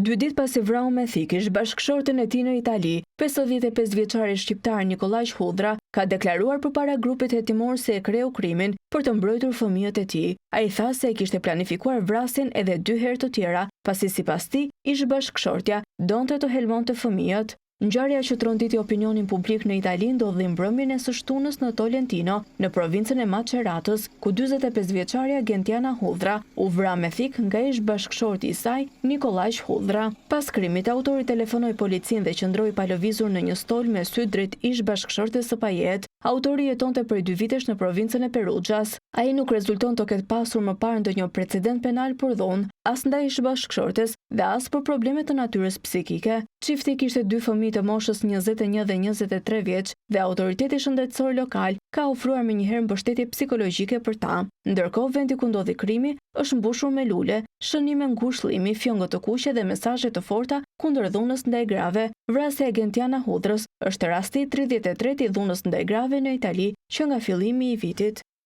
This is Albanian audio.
2 ditë pasi vrau me thikish bashkëshorten e tij në Itali, 55 vjeçari shqiptar Nikolaj Hudra ka deklaruar përpara grupit hetimor se e kreu krimin për të mbrojtur fëmijët e tij. Ai tha se e kishte planifikuar vrasjen edhe 2 herë të tjera, pasi sipas tij ish bashkëshortja donte të helmonte fëmijët. Ngjarja që tronditi opinionin publik në Itali ndodhi mbrëmjen e së shtunës në Tolentino, në provincën e Maceratës, ku 45 vjeçaria Gentiana Hudra u vra me thik nga ish bashkëshorti i saj, Nikolaj Hudra. Pas krimit, autori telefonoi policin dhe qëndroi pa lëvizur në një stol me sy drejt ish bashkëshortes së pajet. Autori jetonte prej 2 vitesh në provincën e Perugias. Ai nuk rezulton të ketë pasur më parë ndonjë precedent penal për dhunë, as ndaj ish bashkëshortes dhe as për probleme të natyrës psikike. Çifti kishte 2 fëmijë të moshës 21 dhe 23 vjeç dhe autoriteti shëndetësor lokal ka ofruar menjëherë mbështetje psikologjike për ta. Ndërkohë, vendi ku ndodhi krimi është mbushur me lule, shënime ngushëllimi, fjongo të kuqe dhe mesazhe të forta kundër dhunës ndaj grave. Vrasja e Gentiana Hudrës është rasti i 33 i dhunës ndaj grave në Itali që nga fillimi i vitit.